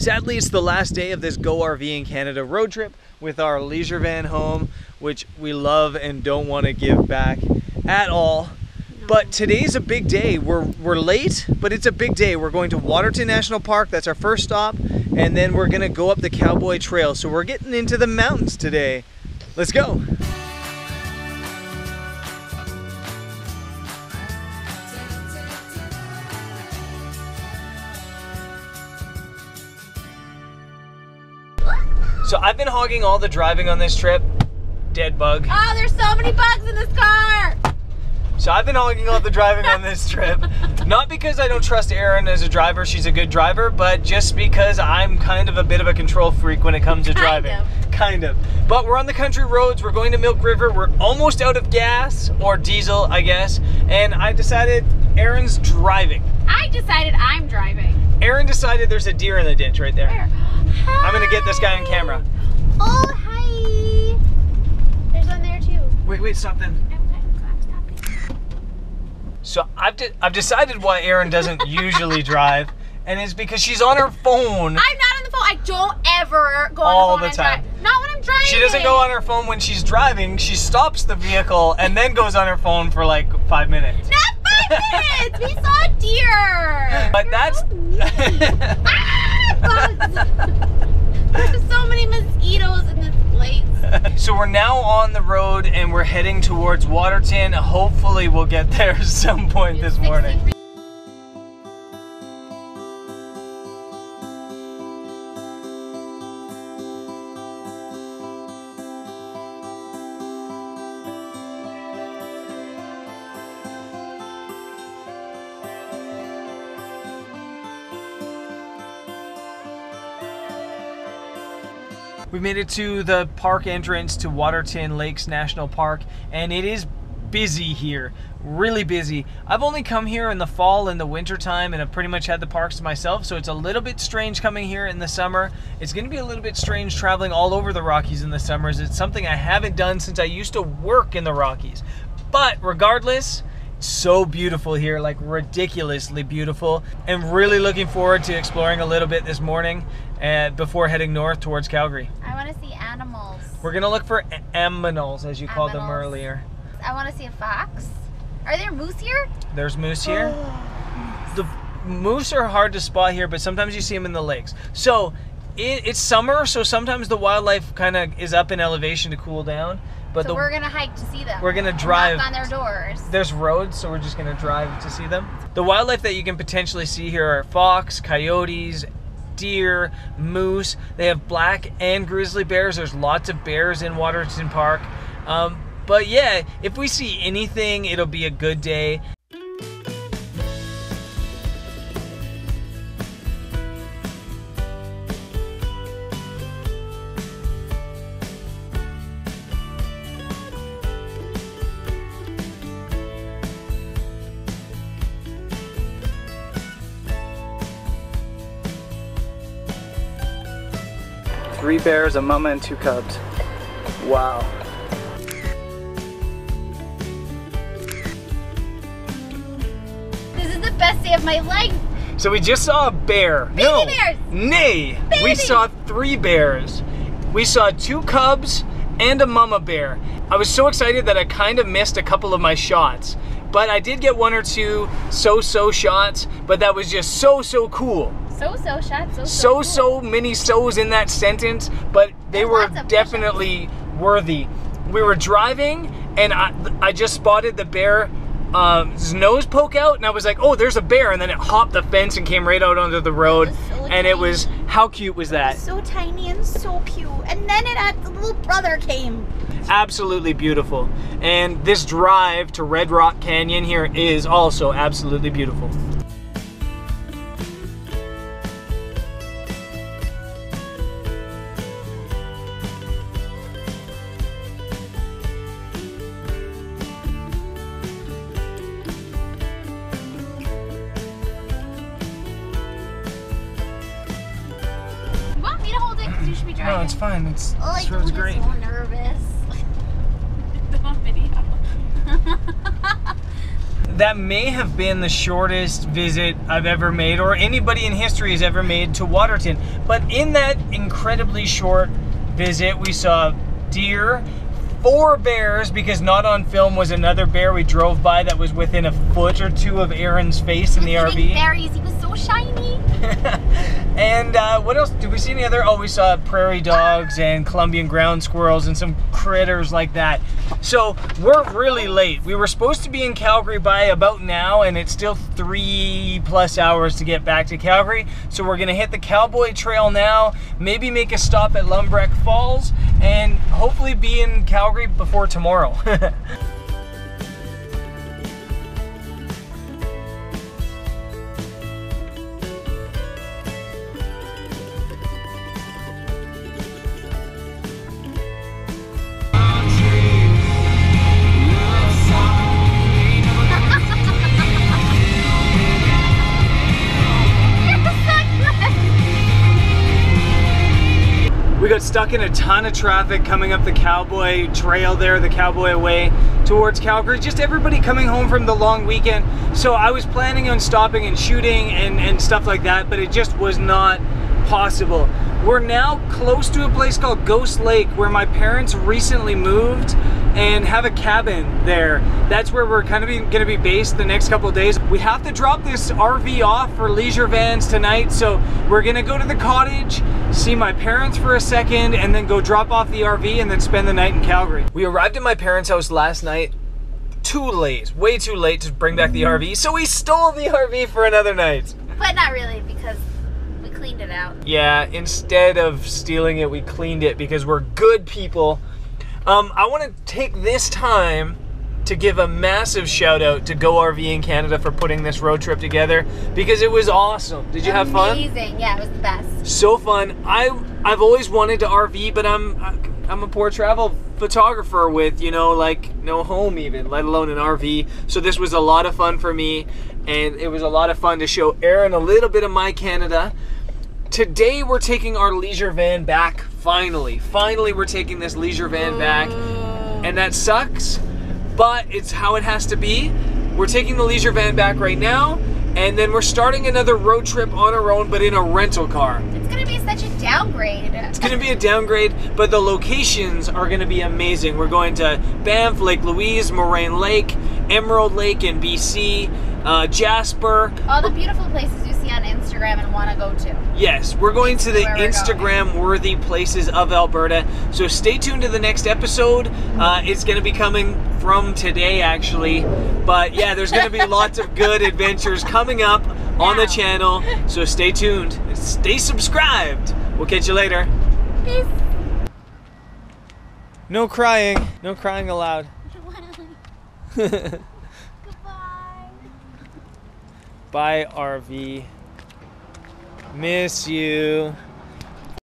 Sadly, it's the last day of this GORVing Canada road trip with our leisure van home, which we love and don't want to give back at all. But today's a big day. We're late, but it's a big day. We're going to Waterton National Park. That's our first stop. And then we're gonna go up the Cowboy Trail. So we're getting into the mountains today. Let's go. So I've been hogging all the driving on this trip. Dead bug. Oh, there's so many bugs in this car! So I've been hogging all the driving on this trip. Not because I don't trust Erin as a driver, she's a good driver, but just because I'm kind of a bit of a control freak when it comes to driving. Kind of. But we're on the country roads, we're going to Milk River, we're almost out of gas, or diesel, I guess, and I decided Erin's driving. I decided I'm driving. Erin decided there's a deer in the ditch right there. Where? I'm gonna get this guy on camera. Oh, hi! There's one there too. Wait, stop then. So I've decided why Erin doesn't usually drive, and it's because she's on her phone. I'm not on the phone. I don't ever go all on the the phone. time. Not when I'm driving. She doesn't go on her phone when she's driving. She stops the vehicle and then goes on her phone for like 5 minutes. Not 5 minutes. We saw a deer. But You're that's. so mean. Bugs. There's so many mosquitoes in this place. So we're now on the road and we're heading towards Waterton. Hopefully we'll get there at some point this morning. We made it to the park entrance to Waterton Lakes National Park, and it is busy here, really busy. I've only come here in the fall and the winter time, and I've pretty much had the parks to myself, so it's a little bit strange coming here in the summer. It's going to be a little bit strange traveling all over the Rockies in the summers. It's something I haven't done since I used to work in the Rockies. But regardless, so beautiful here, like ridiculously beautiful, and really looking forward to exploring a little bit this morning before heading north towards Calgary. I want to see animals. We're gonna look for aminals, as you called them earlier. I want to see a fox. Are there moose here? There's moose here. The moose are hard to spot here, but sometimes you see them in the lakes. So it's summer, so sometimes the wildlife kind of is up in elevation to cool down. But so we're gonna hike to see them. We're gonna drive. Knock on their doors. There's roads, so we're just gonna drive to see them. The wildlife that you can potentially see here are fox, coyotes, deer, moose. They have black and grizzly bears. There's lots of bears in Waterton Park. But yeah, if we see anything, it'll be a good day. 3 bears, a mama, and 2 cubs. Wow. This is the best day of my life. So we just saw a bear. Baby bears. Nay. Baby. We saw 3 bears. We saw 2 cubs and a mama bear. I was so excited that I kind of missed a couple of my shots. But I did get 1 or 2 so-so shots, but that was just so cool. So-so shots, So many so's in that sentence, but they were definitely worthy. We were driving, and I just spotted the bear his nose poke out, and I was like, oh, there's a bear, and then it hopped the fence and came right out onto the road, and it was, how cute was that? It was so tiny and so cute, and then the little brother came. Absolutely beautiful. And this drive to Red Rock Canyon here is also absolutely beautiful. You should be driving. No, it's fine. It's like, sure, it's great. So nervous. The video. That may have been the shortest visit I've ever made, or anybody in history has ever made, to Waterton. But in that incredibly short visit, we saw deer, 4 bears, because not on film was another bear we drove by that was within a foot or 2 of Erin's face in the RV. Berries. He was so shiny. And what else? Did we see any other? Oh, we saw prairie dogs and Colombian ground squirrels and some critters like that. So we're really late. We were supposed to be in Calgary by about now, and it's still 3+ hours to get back to Calgary. So we're gonna hit the Cowboy Trail now, maybe make a stop at Lundbreck Falls, and hopefully be in Calgary before tomorrow. We got stuck in a ton of traffic coming up the Cowboy Trail there, the Cowboy Way towards Calgary. Just everybody coming home from the long weekend. So I was planning on stopping and shooting and stuff like that, but it just was not possible. We're now close to a place called Ghost Lake, where my parents recently moved and have a cabin there. That's where we're kind of gonna be based the next couple of days. We have to drop this RV off for leisure vans tonight, so we're gonna go to the cottage, see my parents for a second, and then go drop off the RV and then spend the night in Calgary. We arrived at my parents' house last night too late, way too late to bring back the RV, so we stole the RV for another night. But not really, because we cleaned it out. Yeah, instead of stealing it, we cleaned it because we're good people. I want to take this time to give a massive shout out to GORVing Canada for putting this road trip together, because it was awesome. Did you have fun? Amazing, yeah, it was the best. So fun. I've always wanted to RV, but I'm a poor travel photographer with, you know, like no home even, let alone an RV. So this was a lot of fun for me, and it was a lot of fun to show Erin a little bit of my Canada. Today we're taking our leisure van back, finally. Finally we're taking this leisure van back, and that sucks, but it's how it has to be. We're taking the leisure van back right now, and then we're starting another road trip on our own, but in a rental car. It's gonna be such a downgrade. It's gonna be a downgrade, but the locations are gonna be amazing. We're going to Banff, Lake Louise, Moraine Lake, Emerald Lake in BC, Jasper. All the beautiful places you see on Instagram and want to go to. Yes, we're going to the Instagram-worthy places of Alberta. So stay tuned to the next episode. It's going to be coming from today, actually. But yeah, there's going to be lots of good adventures coming up on the channel. So stay tuned. Stay subscribed. We'll catch you later. Peace. No crying. No crying allowed. Goodbye. Bye, RV. Miss you.